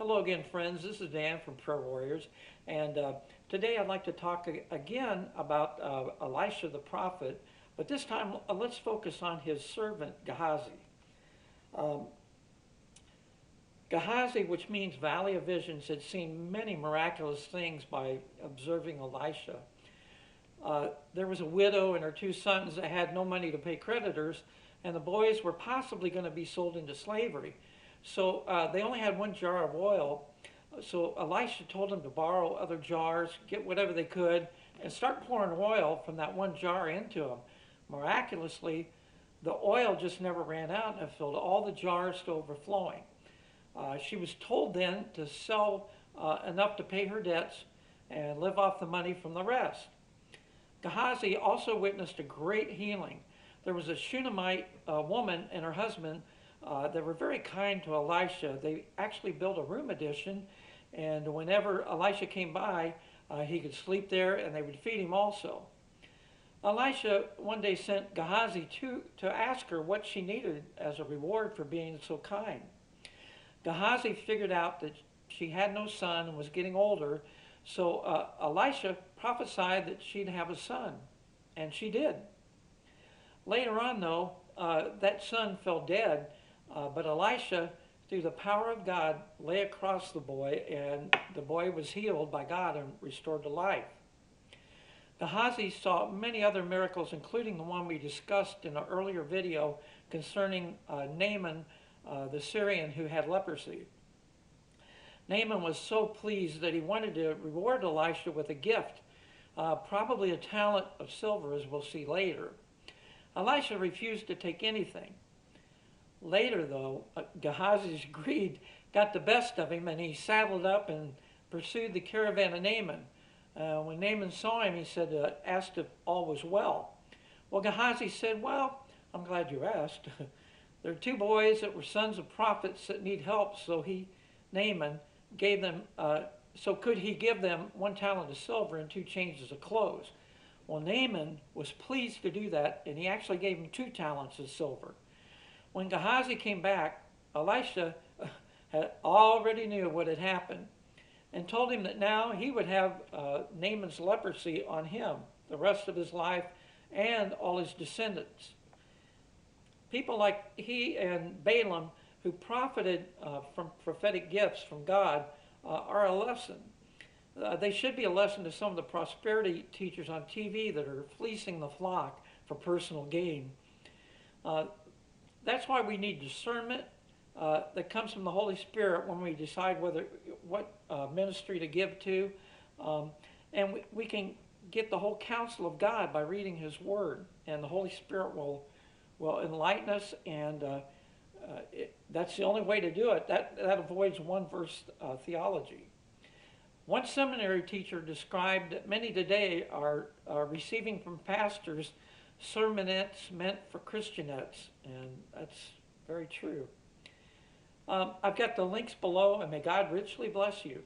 Hello again, friends. This is Dan from Prayer Warriors, and today I'd like to talk again about Elisha the prophet, but this time let's focus on his servant Gehazi. Um, Gehazi, which means Valley of Visions, had seen many miraculous things by observing Elisha. There was a widow and her two sons that had no money to pay creditors, and the boys were possibly going to be sold into slavery. So they only had one jar of oil. So Elisha told them to borrow other jars, get whatever they could, and start pouring oil from that one jar into them. Miraculously, the oil just never ran out and it filled all the jars to overflowing. She was told then to sell enough to pay her debts and live off the money from the rest. Gehazi also witnessed a great healing. There was a Shunammite woman and her husband. They were very kind to Elisha. They actually built a room addition, and whenever Elisha came by, he could sleep there and they would feed him also. Elisha one day sent Gehazi to ask her what she needed as a reward for being so kind. Gehazi figured out that she had no son and was getting older, so Elisha prophesied that she'd have a son, and she did. Later on, though, that son fell dead, but Elisha, through the power of God, lay across the boy, and the boy was healed by God and restored to life. Gehazi saw many other miracles, including the one we discussed in an earlier video concerning Naaman, the Syrian who had leprosy. Naaman was so pleased that he wanted to reward Elisha with a gift, probably a talent of silver, as we'll see later. Elisha refused to take anything. Later, though, Gehazi's greed got the best of him, and he saddled up and pursued the caravan of Naaman. When Naaman saw him, he said, asked if all was well. Well, Gehazi said, "Well, I'm glad you asked. There are two boys that were sons of prophets that need help, so Naaman, gave them, so could he give them 1 talent of silver and 2 changes of clothes?" Well, Naaman was pleased to do that, and he actually gave him 2 talents of silver. When Gehazi came back, Elisha had already knew what had happened and told him that now he would have Naaman's leprosy on him the rest of his life and all his descendants. People like he and Balaam, who profited from prophetic gifts from God, are a lesson. They should be a lesson to some of the prosperity teachers on TV that are fleecing the flock for personal gain. That's why we need discernment that comes from the Holy Spirit when we decide what ministry to give to. And we can get the whole counsel of God by reading His Word, and the Holy Spirit will enlighten us, and that's the only way to do it. That avoids one-verse theology. One seminary teacher described that many today are receiving from pastors sermonettes meant for Christianettes, and that's very true. I've got the links below, and may God richly bless you.